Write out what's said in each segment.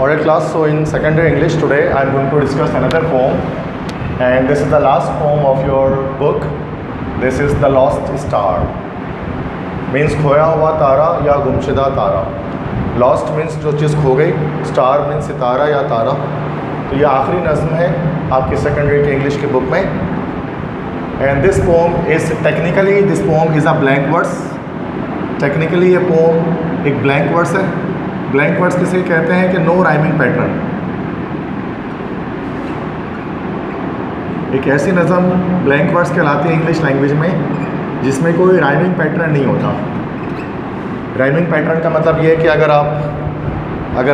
Alright class, so in secondary English today I am going to discuss another poem, and this is the last poem of your book. This is The Lost Star. Means खोया हुआ तारा या गुमशुदा तारा. Lost means जो चीज़ खो गई, Star means सितारा या तारा. तो ये आखिरी नज़्म है आपकी सेकेंडरी के इंग्लिश की बुक में. And this poem is technically a blank verse. Technically ये पोम एक ब्लैंक वर्स है. ब्लैंक वर्स किसे कहते हैं कि नो राइमिंग पैटर्न. एक ऐसी नज़म ब्लैंक वर्स कहलाती है इंग्लिश लैंग्वेज में जिसमें कोई राइमिंग पैटर्न नहीं होता. राइमिंग पैटर्न का मतलब ये है कि अगर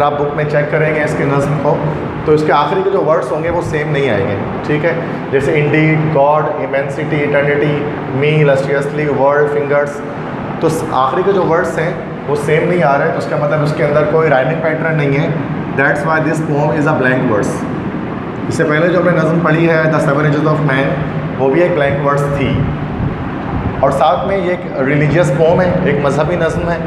आप बुक में चेक करेंगे इसके नज़म को तो इसके आखिरी के जो वर्ड्स होंगे वो सेम नहीं आएंगे. ठीक है, जैसे इंडीड, गॉड, इमेंसिटी, इटर्निटी, मी, लस्ट्रियसली, वर्ल्ड, फिंगर्स. तो आखिरी के जो वर्ड्स हैं वो सेम नहीं आ रहे हैं, तो उसका मतलब उसके अंदर कोई राइमिंग पैटर्न नहीं है. That's why this poem is a blank verse. इससे पहले जो हमने नज़म पढ़ी है द 7 एजेस ऑफ मैन, वो भी एक ब्लैंक वर्स थी. और साथ में ये एक रिलीजियस पोम है, एक मजहबी नज़म है,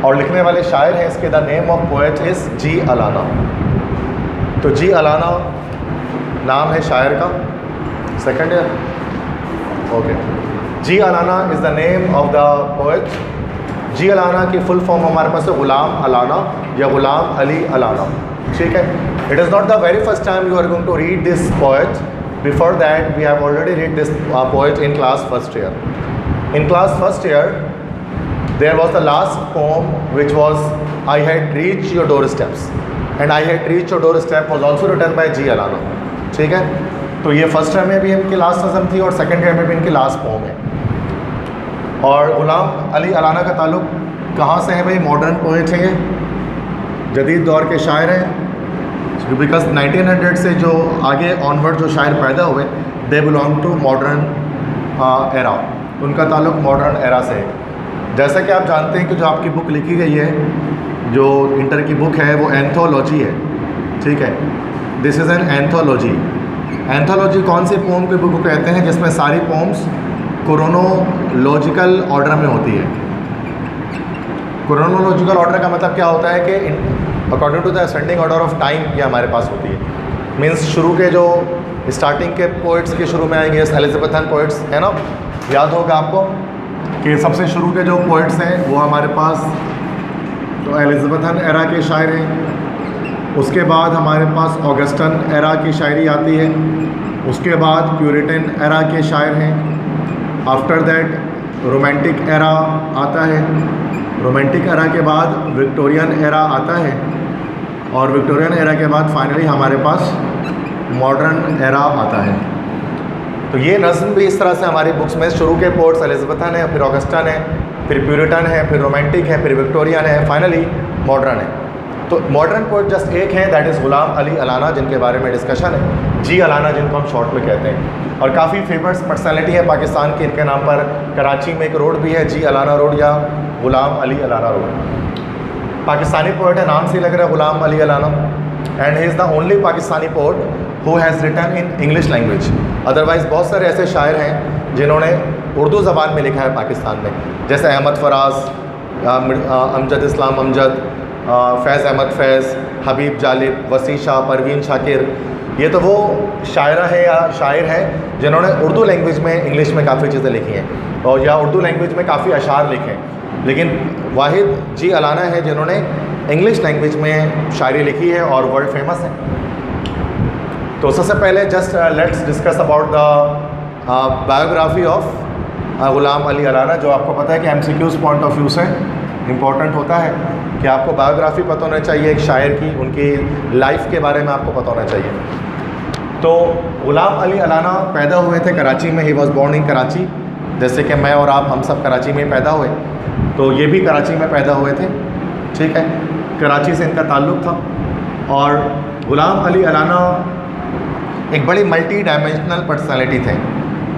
और लिखने वाले शायर हैं इसके. The name of poet is G Allana. तो जी अलाना नाम है शायर का. Second year, okay. G Allana is the name of the poet. G Allana की फुल फॉर्म हमारे पास है ग़ुलाम अलाना या ग़ुलाम अली अलाना. ठीक है. It is not the very first time you are going to read this poet. Before that we have already read this poet in class first year. In class first year there was the last poem which was I had reached your doorsteps, and I had reached your doorstep was also written by G Allana. ठीक है. तो ये first year में भी इनकी last नज़म थी और सेकंड ईयर में भी इनकी लास्ट पोम है. और ग़ुलाम अली अलाना का ताल्लुक़ कहाँ से है भाई? मॉडर्न पोएट हैं, ये जदीद दौर के शायर हैं. बिकॉज 1900 से जो आगे ऑनवर्ड जो शायर पैदा हुए they belong to modern era. उनका ताल्लुक़ मॉडर्न एरा से है. जैसा कि आप जानते हैं कि जो आपकी बुक लिखी गई है, जो इंटर की बुक है, वो एंथोलॉजी है. ठीक है. This is an anthology. Anthology कौन सी पोम की बुक को कहते हैं जिसमें सारी पोम्स क्रोनोलॉजिकल ऑर्डर में होती है. क्रोनोलॉजिकल ऑर्डर का मतलब क्या होता है कि according to the ascending order of time ये हमारे पास होती है. मीन्स शुरू के जो स्टार्टिंग के पोइट्स के शुरू में आएंगे, एलिजाबेथन पोइट्स है ना, याद होगा आपको कि सबसे शुरू के जो पोइट्स हैं वो हमारे पास तो एलिजाबेथन एरा के शायर हैं. उसके बाद हमारे पास ऑगस्टन एरा की शायरी आती है. उसके बाद प्यूरिटन एरा के शायर हैं. आफ्टर दैट रोमांटिक एरा आता है. रोमांटिक एरा के बाद विक्टोरियन एरा आता है. और विक्टोरियन एरा के बाद फाइनली हमारे पास मॉडर्न एरा आता है. तो ये नज़म भी इस तरह से हमारी बुक्स में शुरू के पोर्ट्स एलिजाबेथन है, फिर ऑगस्टन है, फिर प्यूरिटन है, फिर रोमांटिक है, फिर विक्टोरियन है, फाइनली मॉडर्न है. तो मॉडर्न पोएट जस्ट एक है, दैट इज़ ग़ुलाम अली अलाना, जिनके बारे में डिस्कशन है. जी अलाना जिनको हम शॉर्ट में कहते हैं, और काफ़ी फेमस पर्सनैलिटी है पाकिस्तान की. इनके नाम पर कराची में एक रोड भी है, जी अलाना रोड या ग़ुलाम अली अलाना रोड. पाकिस्तानी पोएट है, नाम से लग रहा है Ghulam Ali Allana. And he is the only Pakistani poet who has written in English language. Otherwise बहुत सारे ऐसे शायर हैं जिन्होंने उर्दू ज़बान में लिखा है पाकिस्तान में, जैसे अहमद फराज, अमजद इस्लाम अमजद, फैज़ अहमद फैज़, हबीब जालिब, वसी शाह, परवीन शाकिर. ये तो वो शायरा है या शायर हैं जिन्होंने उर्दू लैंग्वेज में इंग्लिश में काफ़ी चीज़ें लिखी हैं और या उर्दू लैंग्वेज में काफ़ी अशार लिखे हैं. लेकिन वाहिद जी अलाना है जिन्होंने इंग्लिश लैंग्वेज में शायरी लिखी है और वर्ल्ड फेमस है. तो सबसे पहले just let's discuss about the biography of Ghulam Ali Allana. जो आपको पता है कि MCQs पॉइंट ऑफ व्यू से इम्पॉर्टेंट होता है कि आपको बायोग्राफी पता होना चाहिए एक शायर की, उनकी लाइफ के बारे में आपको पता होना चाहिए. तो ग़ुलाम अली अलाना पैदा हुए थे कराची में. He was born in Karachi, जैसे कि मैं और आप हम सब कराची में पैदा हुए, तो ये भी कराची में पैदा हुए थे. ठीक है. कराची से इनका ताल्लुक़ था. और ग़ुलाम अली अलाना एक बड़ी मल्टी डायमेंशनल पर्सनैलिटी थे.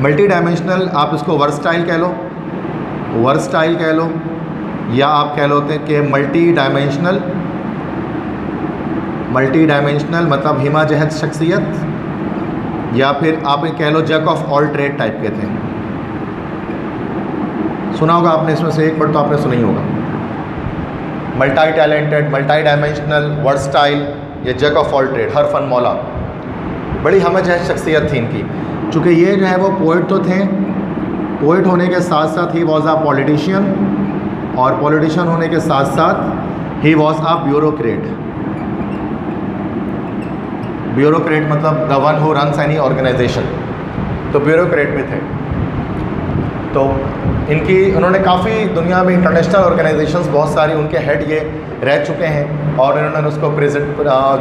मल्टी डायमेंशनल, आप इसको वर्सटाइल कह लो, वर्सटाइल कह लो, या आप कह लो कि मल्टी डायमेंशनल. मल्टी डायमेंशनल मतलब हिमा जहद शख्सियत, या फिर आप कह लो jack of all trade type के थे. सुना होगा आपने, इसमें से एक वर्ड तो आपने सुना ही होगा. Multi talented, multi dimensional, versatile, ये जैक ऑफ ऑल ट्रेड, हर फन मौला। बड़ी हमजहत शख्सियत थी इनकी, चूँकि ये जो है वो पोइट तो थे, पोइट होने के साथ साथ ही वॉज अ पॉलिटिशियन, और पॉलिटिशियन होने के साथ साथ ही वॉज अ ब्यूरोक्रेट। ब्यूरोक्रेट मतलब the one who runs any organisation, तो ब्यूरोक्रेट भी थे। तो उन्होंने काफ़ी दुनिया में इंटरनेशनल ऑर्गेनाइजेशंस बहुत सारी उनके हेड ये रह चुके हैं, और इन्होंने उसको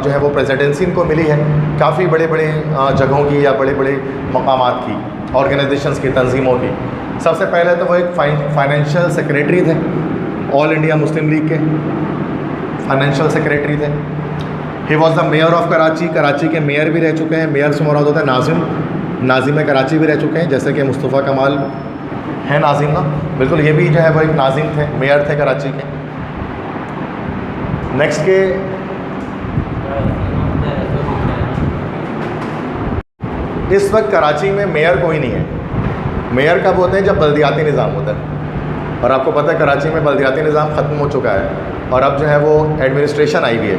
जो है वो प्रेसिडेंसी इनको मिली है काफ़ी बड़े बड़े जगहों की या बड़े बड़े मकामात की, ऑर्गेनाइजेशंस की, तंजीमों की। सबसे पहले तो वो एक फाइनेंशियल सेक्रेटरी थे, ऑल इंडिया मुस्लिम लीग के फाइनेंशियल सेक्रेटरी थे। He was the mayor of Karachi, Karachi के मेयर भी रह चुके हैं। मेयर से मुराद होता है नाजिम, नाजिम कराची भी रह चुके हैं, जैसे कि मुस्तफ़ा कमाल है नाजिम ना, बिल्कुल ये भी जो है वो एक नाजिम थे, मेयर थे कराची के। नेक्स्ट के इस वक्त कराची में मेयर कोई नहीं है। मेयर कब होते हैं? जब बल्दियाती निज़ाम होता है, और आपको पता है कराची में बल्दियाती निज़ाम ख़त्म हो चुका है और अब जो है वो एडमिनिस्ट्रेशन आई हुई है।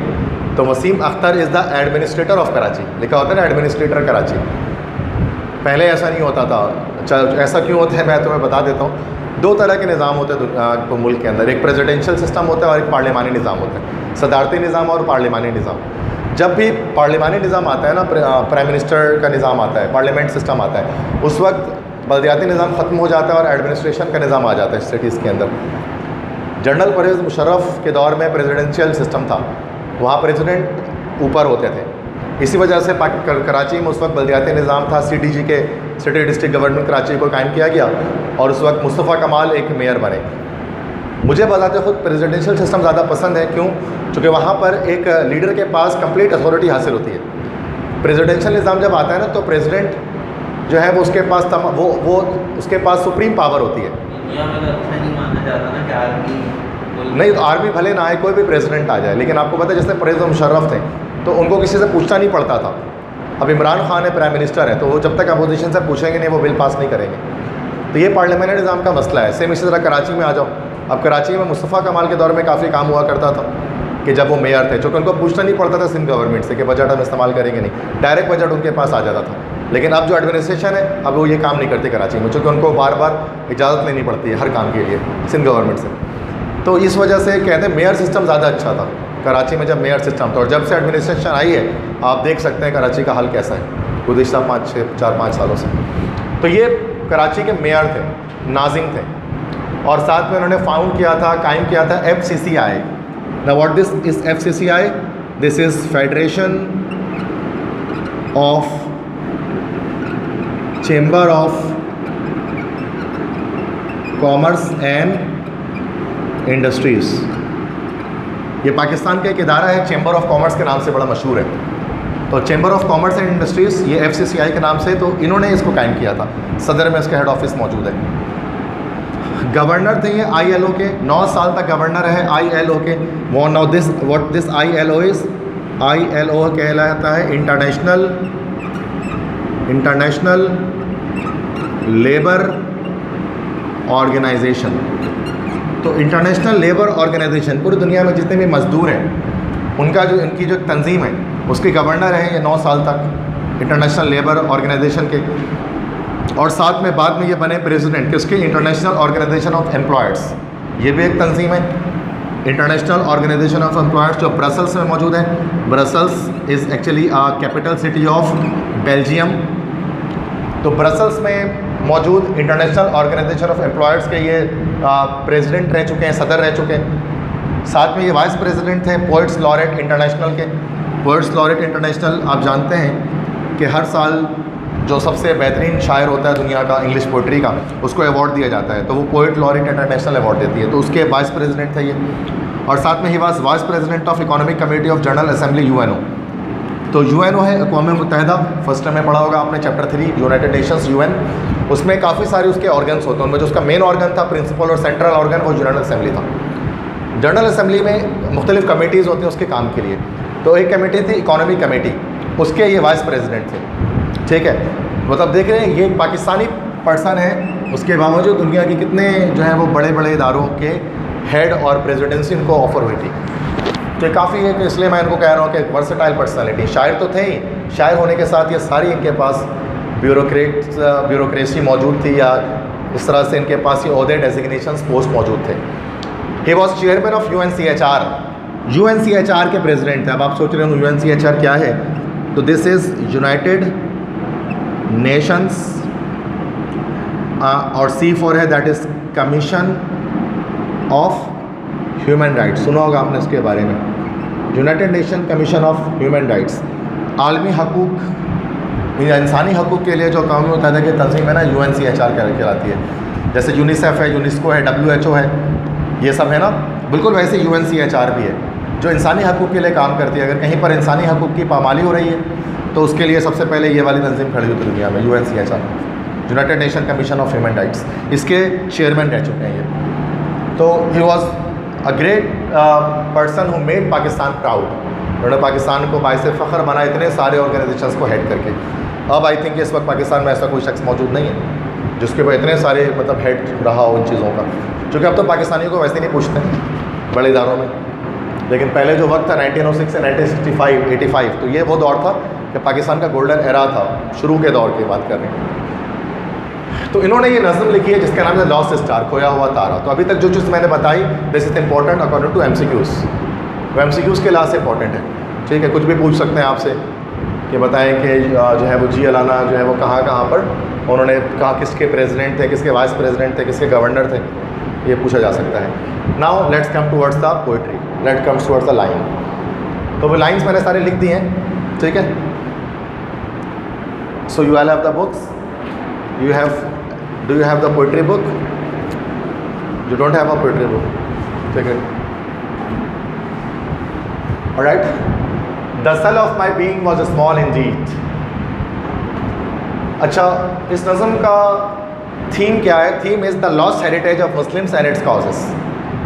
तो Wasim Akhtar is the administrator of Karachi, लिखा होता है ना एडमिनिस्ट्रेटर कराची। पहले ऐसा नहीं होता था। ऐसा क्यों होता है मैं तुम्हें बता देता हूँ। दो तरह के निज़ाम होते हैं मुल्क के अंदर, एक प्रेसिडेंशियल सिस्टम होता है और एक पार्लिमानी निज़ाम होता है, सदारती निज़ाम और पार्लिमानी निज़ाम। जब भी पार्लिमानी निज़ाम आता है ना, प्राइम मिनिस्टर का निज़ाम आता है, पार्लियामेंट सिस्टम आता है, उस वक्त बल्दियाती निज़ाम ख़त्म हो जाता है और एडमिनिस्ट्रेशन का निज़ाम आ जाता है सिटीज़ के अंदर। जनरल परवेज़ मुशर्रफ के दौर में प्रेसिडेंशियल सिस्टम था, वहाँ प्रेसिडेंट ऊपर होते थे। इसी वजह से कराची में उस वक्त बल्दियाती निज़ाम था, CDG के सिटी डिस्ट्रिक्ट गवर्नमेंट कराची को कायम किया गया और उस वक्त मुस्तफ़ा कमाल एक मेयर बने। मुझे बताते खुद प्रेसिडेंशियल सिस्टम ज़्यादा पसंद है, क्यों? क्योंकि वहाँ पर एक लीडर के पास कंप्लीट अथॉरिटी हासिल होती है। प्रेसिडेंशियल निज़ाम जब आता है ना, तो प्रेसिडेंट जो है वो उसके पास उसके पास सुप्रीम पावर होती है। दुनिया में तो अच्छा नहीं माना जाता ना कि आर्मी नहीं, तो आर्मी भले ना आए, कोई भी प्रेसिडेंट आ जाए, लेकिन आपको पता है जैसे परवेज़ मुशर्रफ थे तो उनको किसी से पूछना नहीं पड़ता था। अब इमरान खान है, प्राइम मिनिस्टर है, तो वो जब तक अपोजिशन से पूछेंगे नहीं वो बिल पास नहीं करेंगे। तो ये पार्लियामेंट्री निज़ाम का मसला है। सेम इसी तरह कराची में आ जाओ। अब कराची में मुस्तफ़ा कमाल के दौर में काफ़ी काम हुआ करता था कि जब वो मेयर थे, चूँकि उनको पूछना नहीं पड़ता था सिंध गवर्नमेंट से कि बजट हम इस्तेमाल करेंगे नहीं, डायरेक्ट बजट उनके पास आ जाता था। लेकिन अब जो एडमिनिस्ट्रेशन है अब वो ये काम नहीं करती कराची में, चूँकि उनको बार बार इजाज़त लेनी पड़ती है हर काम के लिए सिंध गवर्नमेंट से। तो इस वजह से कहते हैं मेयर सिस्टम ज़्यादा अच्छा था कराची में, जब मेयर सिस्टम था। और जब से एडमिनिस्ट्रेशन आई है आप देख सकते हैं कराची का हाल कैसा है गुज़िश्ता 4-5 सालों से। तो ये कराची के मेयर थे, नाजिम थे, और साथ में उन्होंने फाउंड किया था, कायम किया था FCCI। Now what this is FCCI? This is federation of chamber of commerce and industries. ये पाकिस्तान का एक इदारा है, चेंबर ऑफ कॉमर्स के नाम से बड़ा मशहूर है। तो chamber of commerce and industries ये FCCI के नाम से, तो इन्होंने इसको कायम किया था। सदर में इसका हेड ऑफिस मौजूद है। गवर्नर थे ये ILO के, 9 साल तक गवर्नर है ILO के। वो now this what this ILO is, ILO कहलाता है इंटरनेशनल लेबर ऑर्गेनाइजेशन। तो इंटरनेशनल लेबर ऑर्गेनाइजेशन पूरी दुनिया में जितने भी मज़दूर हैं उनका जो इनकी जो तंजीम है उसके गवर्नर हैं ये 9 साल तक इंटरनेशनल लेबर ऑर्गेनाइजेशन के। और साथ में बाद में ये बने प्रेसिडेंट किसके? International Organisation of Employers. ये भी एक तंजीम है, इंटरनेशनल ऑर्गेनाइजेशन ऑफ एम्प्लॉयर्स, जो ब्रसल्स में मौजूद है। Brussels is actually capital city of Belgium. तो ब्रसल्स में मौजूद इंटरनेशनल ऑर्गेनाइजेशन ऑफ एम्प्लॉयर्स के ये प्रेसिडेंट रह चुके हैं, सदर रह चुके हैं। साथ में ये वाइस प्रेसिडेंट थे पोइट्स लॉरेट इंटरनेशनल के। पोइट्स लॉरेट इंटरनेशनल आप जानते हैं कि हर साल जो सबसे बेहतरीन शायर होता है दुनिया का इंग्लिश पोइट्री का, उसको अवार्ड दिया जाता है, तो वो पोइट लॉरेट इंटरनेशल अवार्ड देती है। तो उसके वाइस प्रेसिडेंट थे ये। और साथ में he was vice president of economic committee of general assembly UNO। तो UNO है अक़वाम मुत्तहिदा, फर्स्ट टाइम में पढ़ा होगा आपने चैप्टर 3 यूनाइटेड नेशंस UN। उसमें काफ़ी सारे उसके ऑर्गन्स होते हैं, उनमें जो उसका मेन ऑर्गन था प्रिंसिपल और सेंट्रल ऑर्गन वो जनरल असेंबली था। जनरल असेंबली में मुख्तलिफ कमेटीज़ होती हैं उसके काम के लिए। तो एक कमेटी थी इकोनॉमिक कमेटी, उसके ये वाइस प्रेसिडेंट थे। ठीक है, मतलब देख रहे हैं ये एक पाकिस्तानी पर्सन है, उसके बावजूद दुनिया के कितने जो है वो बड़े बड़े इदारों के हेड और प्रेसिडेंसी इनको ऑफर हुई थी। तो ये काफ़ी है कि इसलिए मैं इनको कह रहा हूँ कि वर्सेटाइल पर्सनालिटी, शायर तो थे ही, शायर होने के साथ ये सारी इनके पास ब्यूरोक्रेसी मौजूद थी, या इस तरह से इनके पास ये ओहदे डेजिग्नेशंस पोस्ट मौजूद थे। He was chairman of UNCHR, UNCHR के प्रेसिडेंट थे। अब आप सोच रहे हो UNCHR क्या है, तो दिस इज़ यूनाइटेड नेशंस, और C फॉर है that is commission of human rights. सुना होगा आपने इसके बारे में, United nation commission of human rights. आलमी हकूक़, इंसानी हकूक़ के लिए जो अक़वाम मुत्तहिदा की तंजीम है ना, UNCHR कहलाती है। जैसे यूनिसेफ है, यूनेस्को है, WHO है, ये सब है ना, बिल्कुल वैसे UNCHR भी है जो इंसानी हकूक़ के लिए काम करती है। अगर कहीं पर इंसानी हकूक़ की पामाली हो रही है तो उसके लिए सबसे पहले ये वाली तंजीम खड़ी होती है दुनिया में, UNCHR, United nation commission of human rights. इसके चेयरमैन रह चुके हैं ये। तो ही was a great person who made Pakistan proud. उन्होंने पाकिस्तान को बाइस फ़ख्र बना इतने सारे ऑर्गेनाइजेशंस को हेड करके। अब आई थिंक इस वक्त पाकिस्तान में ऐसा कोई शख्स मौजूद नहीं है जिसके ऊपर इतने सारे मतलब हेड रहा हो इन चीज़ों का, क्योंकि अब तो पाकिस्तानियों को वैसे नहीं पूछते हैं बड़े इदारों में। लेकिन पहले जो वक्त था 1906 से 1965 85, तो ये वो दौर था कि पाकिस्तान का गोल्डन एरा था, शुरू के दौर की बात कर रहे हैं। तो इन्होंने ये नज़म लिखी है जिसका नाम है लॉस्ट स्टार, खोया हुआ तारा। तो अभी तक जो चीज़ मैंने बताई this is important according to MCQs, वो MCQs के लास्ट इंपॉर्टेंट है। ठीक है, कुछ भी पूछ सकते हैं आपसे कि बताएं कि जो है वो जी अलाना जो है वो कहाँ पर उन्होंने कहा, किसके प्रेसिडेंट थे, किसके वाइस प्रेसिडेंट थे, किसके गवर्नर थे, ये पूछा जा सकता है। Now let's come towards the poetry, let's come towards the line. तो वो लाइन्स मैंने सारे लिख दी हैं, ठीक है। So you all have the books, you have, do you have the poetry book? You don't have a poetry book, ठीक है। ऑलराइट, द सल of my being was small Indeed. अच्छा, इस नज़म का थीम क्या है? Theme is the lost heritage of Muslims and it's causes.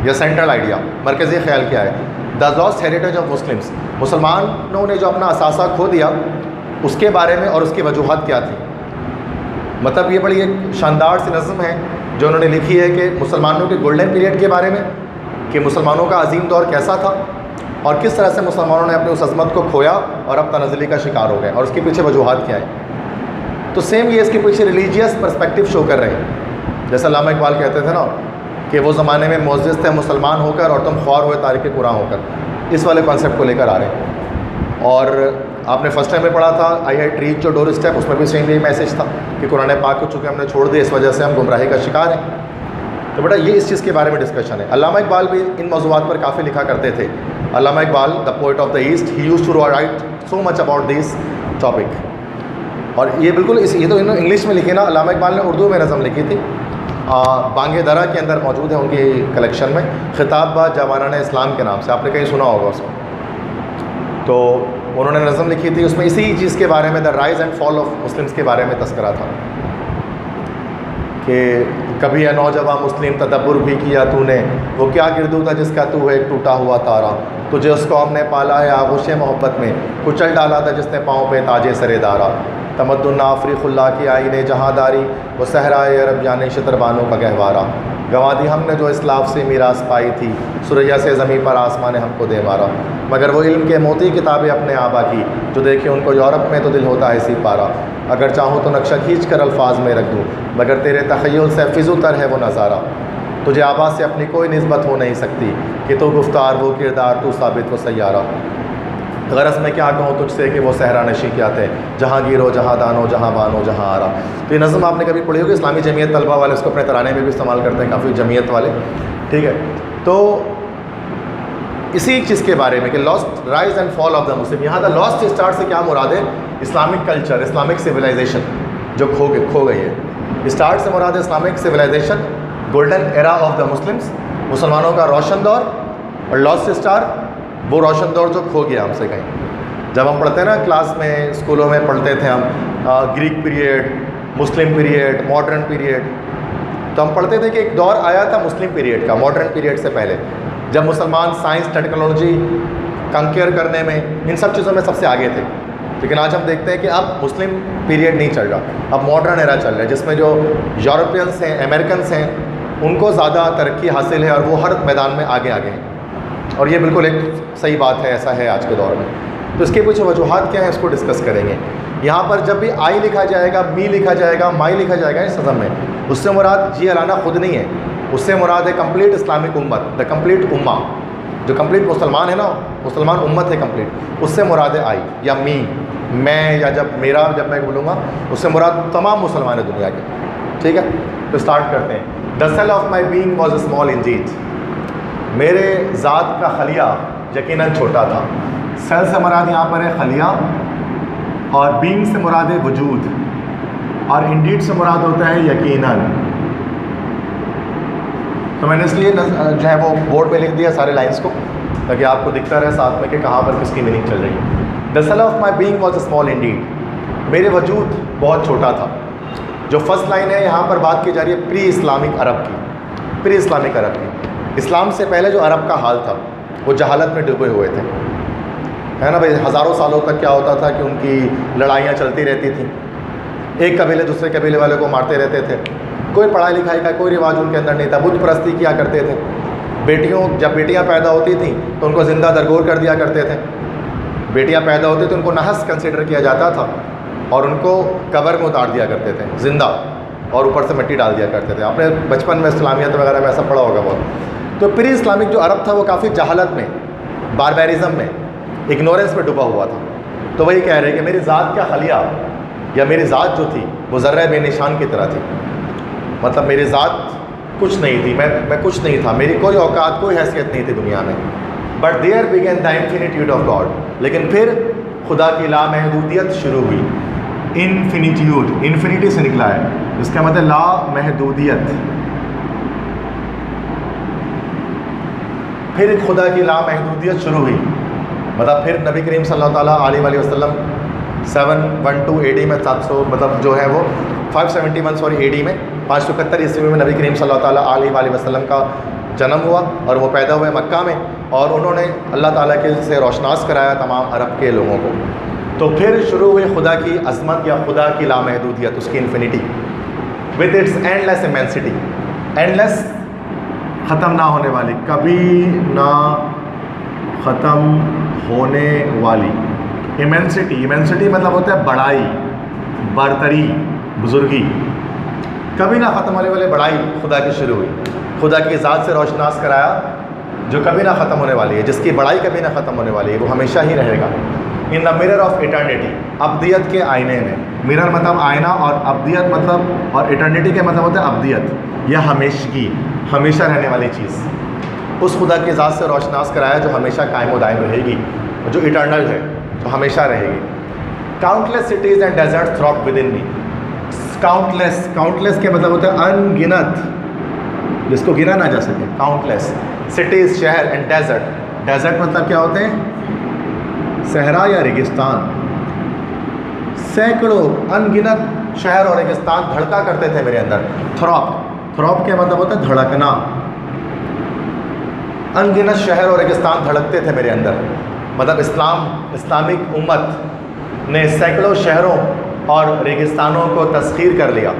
यह सेंट्रल आइडिया, मरकज़ी ख्याल क्या है? The lost heritage of Muslims, मुसलमानों ने जो अपना असासा खो दिया उसके बारे में और उसकी वजूहत क्या थी। मतलब ये बड़ी एक शानदार सी नज़म है जो उन्होंने लिखी है कि मुसलमानों के गोल्डन पीरियड के बारे में, कि मुसलमानों का अजीम दौर कैसा था और किस तरह से मुसलमानों ने अपनी उस अज़मत को खोया और अब तनज़्ज़ुली का शिकार हो गए, और उसके पीछे वजूहत क्या है। तो सेम ये इसके पीछे रिलीजियस पर्सपेक्टिव शो कर रहे हैं। जैसा अल्लामा इकबाल कहते थे ना कि वो ज़माने में मोअज़्ज़िज़ थे मुसलमान होकर और तुम ख्वार हुए तारिक कुरान होकर, इस वाले कॉन्सेप्ट को लेकर आ रहे हैं। और आपने फर्स्ट टाइम में पढ़ा था आई हैड रीच जो डोर स्टेप, उसमें भी सेम यही मैसेज था कि कुरान पाक को चूँकि हमने छोड़ दिया इस वजह से हम गुमराही का शिकार हैं। तो बेटा ये इस चीज़ के बारे में डिस्कशन है। अल्लामा इकबाल भी इन मौज़ूआत पर काफ़ी लिखा करते थे। Allama Iqbal the poet of the East, he used to write so much about this topic. और ये बिल्कुल ये तो इन्होंने इंग्लिश में लिखी ना, अल्लामा इकबाल ने उर्दू में नज़म लिखी थी, बांगे दरा के अंदर मौजूद है उनकी कलेक्शन में, खिताब बा जवानान इस्लाम के नाम से, आपने कहीं सुना होगा उसको। तो उन्होंने नज़म लिखी थी, उसमें इसी चीज़ के बारे में, the rise and fall of Muslims के बारे में तस्करा था कि कभी है नौजवान मुस्लिम तदब्बुर भी किया तूने, वो क्या गिरदू था जिसका तू है एक टूटा हुआ तारा, तुझे उसको हमने पाला है आगोश मोहब्बत में, कुचल डाला था जिसने पाँव पे ताजे सरेदारा, तमद्दुन आफरीकुल्ला की आईने जहाँदारी, वो सहराए अरब यानी शतरबानों का गहवारा, गंवा दी हमने जो इस्लाफ से मीरास पाई थी, सुरैया से ज़मीन पर आसमान ने हमको दे मारा, मगर वो इल्म के मोती किताबें अपने आबा की, जो देखे उनको यूरोप में तो दिल होता है इसी पारा, अगर चाहूँ तो नक्शा खींच कर अल्फाज में रख दूँ, मगर तेरे तख़य्युल से फिज़ुतर है वो नज़ारा, तुझे आबा से अपनी कोई निस्बत हो नहीं सकती, कि तो गुफ्तार वो किरदार तू साबित वो सैयारा, गरज में क्या कहूँ तुझसे कि वो सहरा नशी क्या थे, जहाँ गिरो जहाँ दानो जहाँ बानो जहाँ आरा। तो ये नज़म आपने कभी पढ़ी होगी, इस्लामी जमीयत तलबा वाले उसको अपने तराने में भी इस्तेमाल करते हैं, काफ़ी जमीयत वाले, ठीक है। तो इसी चीज़ के बारे में कि lost rise and fall of the Muslim, यहाँ द लॉस्ट स्टार से क्या मुराद है? इस्लामिक कल्चर, इस्लामिक सिविलाइजेशन जो खो गई है। स्टार्ट से मुराद है Islamic civilisation, golden era of the Muslims, मुसलमानों का रोशन दौर, और लॉस्ट स्टार वो रोशन दौर जो खो गया हमसे कहीं। जब हम पढ़ते हैं ना क्लास में, स्कूलों में पढ़ते थे हम ग्रीक पीरियड, मुस्लिम पीरियड, मॉडर्न पीरियड, तो हम पढ़ते थे कि एक दौर आया था मुस्लिम पीरियड का, मॉडर्न पीरियड से पहले, जब मुसलमान साइंस टेक्नोलॉजी कंकेयर करने में इन सब चीज़ों में सबसे आगे थे। लेकिन आज हम देखते हैं कि अब मुस्लिम पीरियड नहीं चल रहा, अब मॉडर्न एरा चल रहा है, जिसमें जो यूरोपियंस हैं, अमेरिकन्स हैं, उनको ज़्यादा तरक्की हासिल है और वो हर मैदान में आगे आगे हैं। और ये बिल्कुल एक सही बात है, ऐसा है आज के दौर में। तो इसके पीछे वजूहात क्या है, इसको डिस्कस करेंगे। यहाँ पर जब भी आई लिखा जाएगा, मी लिखा जाएगा, माई लिखा जाएगा इस नज़म में, उससे मुराद जी अलाना खुद नहीं है, उससे मुराद है कंप्लीट इस्लामिक उम्मत, द कंप्लीट उम्मा, जो कंप्लीट मुसलमान है ना, मुसलमान उम्मत है कंप्लीट, उससे मुराद है आई या मी, मैं, या जब मेरा, जब मैं बोलूँगा उससे मुराद तमाम मुसलमान है दुनिया के। ठीक है, तो स्टार्ट करते हैं। The cell of my being was small indeed, मेरे ज़ात का खलिया यकीनन छोटा था। सेल से मुराद यहाँ पर है खलिया, और बीइंग से मुराद है वजूद, और इंडीड से मुराद होता है यकीनन। तो मैंने इसलिए जो है वो बोर्ड पे लिख दिया सारे लाइंस को, ताकि आपको दिखता रहे साथ में कि कहाँ पर किसकी मीनिंग चल रही है। The cell of my being was small indeed, मेरे वजूद बहुत छोटा था। जो फर्स्ट लाइन है यहाँ पर बात की जा रही है प्री इस्लामिक अरब की, प्री इस्लामिक अरब की। इस्लाम से पहले जो अरब का हाल था वो जहालत में डूबे हुए थे, है ना भाई। हज़ारों सालों तक क्या होता था कि उनकी लड़ाइयाँ चलती रहती थी, एक कबीले दूसरे कबीले वाले को मारते रहते थे, कोई पढ़ाई लिखाई का कोई रिवाज उनके अंदर नहीं था, बुत परस्ती किया करते थे। जब बेटियाँ पैदा होती थी तो उनको ज़िंदा दरगोर कर दिया करते थे, बेटियाँ पैदा होती तो उनको नहस कंसिडर किया जाता था और उनको कब्र में उतार दिया करते थे ज़िंदा, और ऊपर से मिट्टी डाल दिया करते थे। आपने बचपन में इस्लामियत वगैरह में ऐसा पढ़ा होगा बहुत। तो प्री इस्लामिक जो अरब था वो काफ़ी जहालत में, बारबेरिज़म में, इग्नोरेंस में डूबा हुआ था। तो वही कह रहे हैं कि मेरी ज़ात का खलिया या मेरी ज़ात जो थी वो ज़र्रा बेनिशान की तरह थी। मतलब मेरी ज़ात कुछ नहीं थी, मैं कुछ नहीं था, मेरी कोई औकात, कोई हैसियत नहीं थी दुनिया में। But there began the infinitude of God, लेकिन फिर खुदा की लामहदूदियत शुरू हुई। इन्फिनिट्यूड, इन्फिनिटी से निकला है, इसका मतलब लामहदूदियत। फिर खुदा की लामहदूदियत शुरू हुई, मतलब फिर नबी करीम सल्लल्लाहु अलैहि वसल्लम 712 AD में 700 मतलब जो है वो 571 सॉरी AD में 571 ईस्वी में नबी करीम सल्लल्लाहु अलैहि वसल्लम का जन्म हुआ और वो पैदा हुए मक्का में, और उन्होंने अल्लाह ताला के से रोशनास कराया तमाम अरब के लोगों को। तो फिर शुरू हुई खुदा की अज़मत या खुदा की लामहदूदियत, उसकी infinity with its endless immensity, endless ख़त्म ना होने वाली, कभी ना ख़त्म होने वाली। इमेंसिटी, इमेंसिटी मतलब होता है बड़ाई, बरतरी, बुजुर्गी। कभी ना ख़त्म होने वाली बड़ाई खुदा की शुरू हुई, खुदा की ज़ात से रोशनास कराया जो कभी ना ख़त्म होने वाली है, जिसकी बड़ाई कभी ना ख़त्म होने वाली है, वो हमेशा ही रहेगा। In the mirror of eternity, अब्दियत के आईने में। मिरर मतलब आईना, और अब्दियत मतलब, और इटर्निटी के मतलब होता है अब्दियत या हमेशगी, हमेशा रहने वाली चीज़। उस खुदा की ज़ात से रोशनास कराया जो हमेशा कायम दायम रहेगी, जो इटर्नल है, जो हमेशा रहेगी। Countless cities and desert throb within me. Countless, countless के मतलब होता है अनगिनत, जिसको गिना ना जा सके, काउंटलेस। सिटीज़ शहर, एंड डेजर्ट, डेजर्ट मतलब क्या होते हैं, सहरा या रेगिस्तान। सैकड़ों अनगिनत शहर और रेगिस्तान धड़का करते थे मेरे अंदर। थ्रॉप, थ्रॉप के मतलब होता है धड़कना। अनगिनत शहर और रेगिस्तान धड़कते थे मेरे अंदर, मतलब इस्लामिक उम्मत ने सैकड़ों शहरों और रेगिस्तानों को तस्खीर कर लिया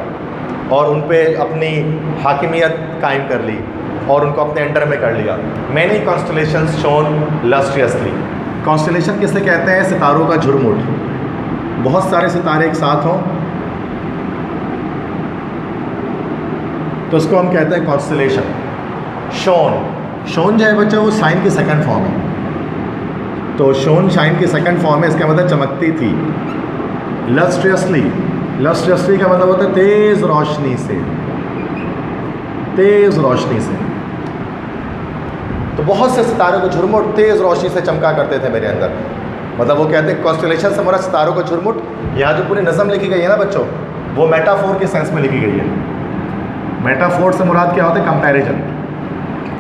और उन पे अपनी हाकिमियत कायम कर ली और उनको अपने अंडर में कर लिया। Many constellations shone lustrously. Constellation किसे कहते हैं, सितारों का झुरमुट, बहुत सारे सितारे एक साथ हों तो उसको हम कहते हैं कॉन्स्टलेशन। शोन, शोन जो है बच्चा वो साइन की सेकंड फॉर्म है, तो शोन शाइन की सेकंड फॉर्म है, इसका मतलब चमकती थी। लस्ट्रियसली, लस्ट्रियसली का मतलब होता है तेज़ रोशनी से, तेज़ रोशनी से। तो बहुत से सितारों को झुरमुट तेज़ रोशनी से चमका करते थे मेरे अंदर, मतलब वो कहते हैं कॉन्स्टलेशन से मुराद सितारों को झुरमुट। यहाँ जो पूरी नज़म लिखी गई है ना बच्चों, वो मेटाफोर के सेंस में लिखी गई है। मेटाफोर से मुराद क्या होता है, कंपैरिजन,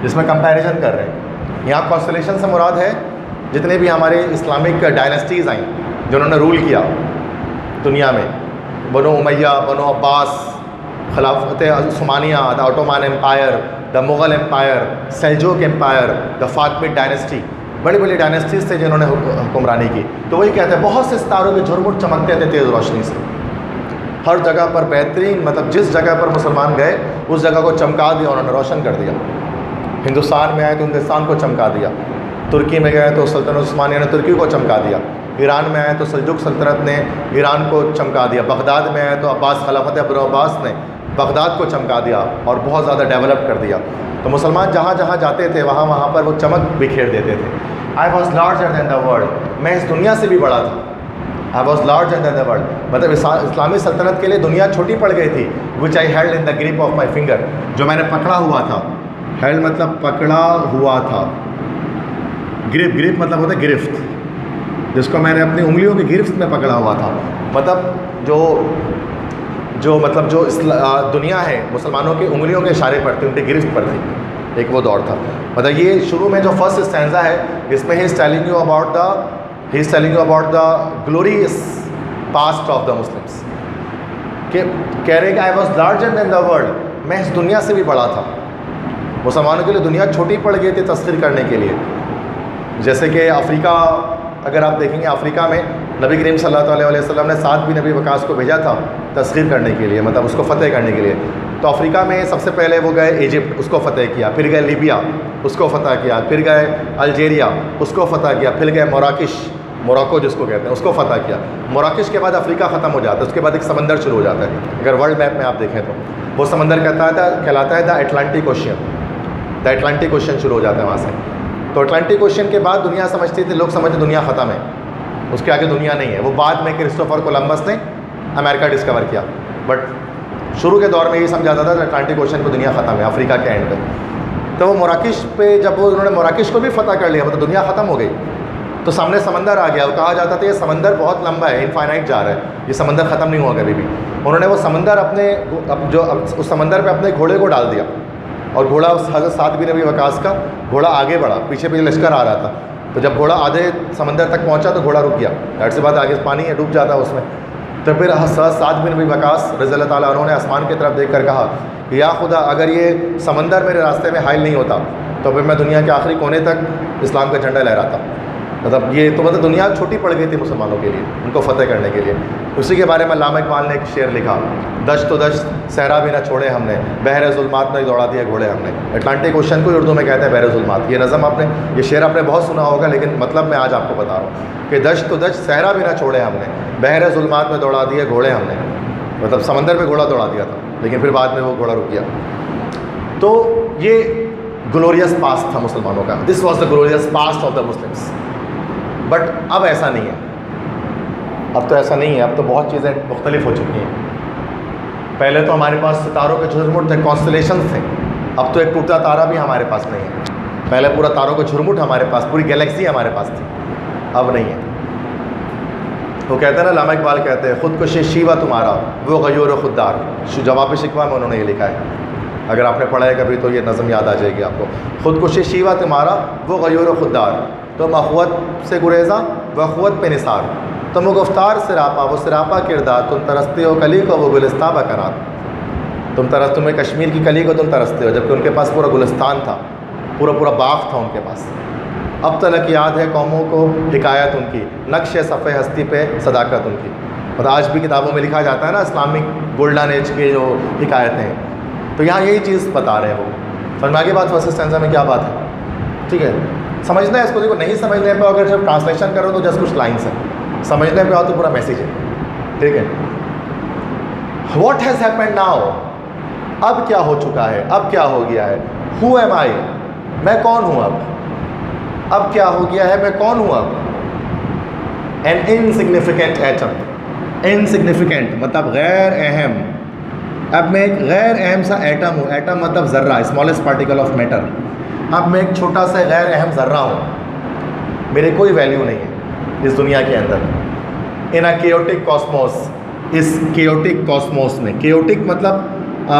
जिसमें कंपैरिजन कर रहे हैं। यहाँ कॉन्स्टलेशन से मुराद है जितने भी हमारे इस्लामिक डायनेस्टीज़ आई जिन्होंने रूल किया दुनिया में, बनो उमैया, बनो अब्बास, खिलाफत उस्मानिया, the Ottoman empire, the Mughal empire, Seljuk empire, the Fatimid dynasty, बड़ी बड़ी डायनेस्टीज़ थे जिन्होंने हुक्मरानी की। तो वही कहते हैं बहुत से सितारों के झुरमुट चमकते थे तेज़ रोशनी से। हर जगह पर बेहतरीन, मतलब जिस जगह पर मुसलमान गए उस जगह को चमका दिया, उन्होंने रोशन कर दिया। हिंदुस्तान में आए तो हिंदुस्तान को चमका दिया, तुर्की में गए तो सल्तनत उस्मानिया ने तुर्की को चमका दिया, ईरान में आए तो सल्जुक सल्तनत ने ईरान को चमका दिया, बगदाद में आए तो अब्बास खिलाफत अबू अब्बास ने बगदाद को चमका दिया और बहुत ज़्यादा डेवलप कर दिया। तो मुसलमान जहाँ जहाँ जाते थे वहाँ वहाँ पर वो चमक बिखेर देते थे। I was larger than the world, मैं इस दुनिया से भी बड़ा था। I was larger than the world, मतलब इस्लामी सल्तनत के लिए दुनिया छोटी पड़ गई थी। Which I held in the grip of my finger, जो मैंने पकड़ा हुआ था। हेल्ड मतलब पकड़ा हुआ था, ग्रिप, ग्रिप मतलब होता है गिरफ्त, जिसको मैंने अपनी उंगलियों की गिरफ्त में पकड़ा हुआ था। मतलब जो दुनिया है मुसलमानों की उंगलियों के इशारे पर थी, उनकी गिरफ्त पर थी। एक वो दौर था। मतलब ये शुरू में जो फर्स्ट स्टैंजा है इसमें he is telling you about the glorious past of the Muslims, कि कह रहे कि I was larger than the world, मैं इस दुनिया से भी बड़ा था। मुसलमानों के लिए दुनिया छोटी पड़ गई थी तस्खीर करने के लिए। जैसे कि अफ्रीका, अगर आप देखेंगे अफ्रीका में नबी करीम सल्लल्लाहु अलैहि वसल्लम ने 7 भी नबी वकास को भेजा था तस्खीर करने के लिए, मतलब उसको फ़तेह करने के लिए। तो अफ्रीका में सबसे पहले वो गए इजिप्ट, उसको फ़तेह किया, फिर गए लीबिया, उसको फ़तेह किया, फिर गए अल्जेरिया, उसको फ़तेह किया, फिर गए मोराकिश, मोरक्को जिसको कहते हैं, उसको फ़तेह किया। मोराकिश के बाद अफ्रीका ख़त्म हो जाता है, उसके बाद एक समंदर शुरू हो जाता है। अगर वर्ल्ड मैप में आप देखें तो वो समंदर कहलाता है the Atlantic ocean. The Atlantic ocean शुरू हो जाता है वहाँ से। तो अटलांटिक ओशियन के बाद दुनिया समझती थी, लोग समझते दुनिया ख़त्म है, उसके आगे दुनिया नहीं है। वो बाद में क्रिस्टोफर कोलंबस ने अमेरिका डिस्कवर किया, बट शुरू के दौर में ये समझा जाता था अटलांटिक ओशन पर दुनिया ख़त्म है, अफ्रीका के एंड पे। तो वो मोराकिश पे जब वो उन्होंने मोराकिश को भी फ़तह कर लिया, मतलब दुनिया ख़त्म हो गई, तो सामने समंदर आ गया। वो कहा जाता था ये समंदर बहुत लंबा है, इनफाइनाइट जा रहा है, ये समंदर ख़त्म नहीं हुआ कभी भी। उन्होंने वो समंदर उस समंदर पे अपने घोड़े को डाल दिया, और घोड़ा हज़रत साद बिन नबी वकास का घोड़ा आगे बढ़ा, पीछे पीछे लश्कर आ रहा था। तो जब घोड़ा आधे समंदर तक पहुंचा तो घोड़ा रुक गया, जाहिर सी बात आगे पानी है, डूब जाता उसमें। तो फिर हज़रत साद बिन नबी वकास रज़ी अल्लाह ताला अन्हु ने आसमान की तरफ देख कर कहा, या खुदा, अगर ये समंदर मेरे रास्ते में हाइल नहीं होता तो फिर मैं दुनिया के आखिरी कोने तक इस्लाम का झंडा लहराता। मतलब ये तो मतलब दुनिया छोटी पड़ गई थी मुसलमानों के लिए, उनको फ़तेह करने के लिए। उसी के बारे में अल्लामा इकबाल ने एक शेर लिखा, दश्त तो दश्त सहरा भी ना छोड़े हमने, बहर जुल्मात में दौड़ा दिए घोड़े हमने। अटलांटिक ओशन को उर्दू में कहते हैं बहर जुल्मात। ये नज़म आपने, ये शेर आपने बहुत सुना होगा, लेकिन मतलब मैं आज आपको बता रहा हूँ कि दश्त तो दश्त सहरा भी ना छोड़े हमने, बहर जुल्मात में दौड़ा दिए घोड़े हमने। मतलब समंदर में घोड़ा दौड़ा दिया था, लेकिन फिर बाद में वो घोड़ा रुक गया। तो ये ग्लोरियस पास्ट था मुसलमानों का, this was the glorious past of the Muslims. But अब ऐसा नहीं है, अब तो ऐसा नहीं है, अब तो बहुत चीज़ें मुख्तलिफ हो चुकी हैं। पहले तो हमारे पास सितारों के झुरमुट थे, कॉन्स्टलेशंस थे, अब तो एक टूटा तारा भी हमारे पास नहीं है। पहले पूरा तारों के झुरमुट हमारे पास, पूरी गैलेक्सी हमारे पास थी, अब नहीं है। वो कहते हैं ना, अल्लामा इकबाल कहते हैं, ख़ुदकुशी शीवा तुम्हारा वो गयूर खुददार, जवाब शिकवा में उन्होंने ये लिखा है। अगर आपने पढ़ा है कभी तो ये नज़म याद आ जाएगी आपको। ख़ुदकुशी शीवा तुम्हारा वो गयूर खुददार, तुम अखवत से गुरेज़ा व अखवत पे निसार, तुम गुफ्तार सिरापा वो सिरापा किरदार, तुम तरसते हो कली को वो गुलिस्तान बकरार। तुम्हें कश्मीर की कली को तुम तरसते हो, जबकि उनके पास पूरा गुलिस्तान था, पूरा पूरा बाग था उनके पास। अब तलक याद है कौमों को हिकायत उनकी, नक्श सफ़े हस्ती पे सदाकत उनकी। और आज भी किताबों में लिखा जाता है ना इस्लामिक गोल्डन एज के जो हिकायतें हैं, तो यहाँ यही चीज़ बता रहे हैं वो। समझ में आगे बात फर्स्ट स्टैंजा में क्या बात है, ठीक है। समझना है इसको, देखो नहीं समझने पे अगर सिर्फ ट्रांसलेशन करो तो जस्ट कुछ लाइन्स हैं, समझने पे आओ तो पूरा मैसेज है, ठीक है। व्हाट हैज़ हैपेंड नाउ, अब क्या हो चुका है, अब क्या हो गया है। हु एम आई, मैं कौन हूँ अब क्या हो गया है, मैं कौन हूँ अब। एन इनसिग्निफिकेंट एटम, इनसिग्निफिकेंट मतलब गैर अहम। अब मैं एक गैर अहम सा एटम हूँ, एटम मतलब ज़र्रा, स्मॉलेस्ट पार्टिकल ऑफ मैटर। अब मैं एक छोटा सा गैर अहम ज़र्रा हूँ, मेरे कोई वैल्यू नहीं है इस दुनिया के अंदर। इन अ केओटिक कॉस्मोस, इस केओटिक कॉस्मोस में, केओटिक मतलब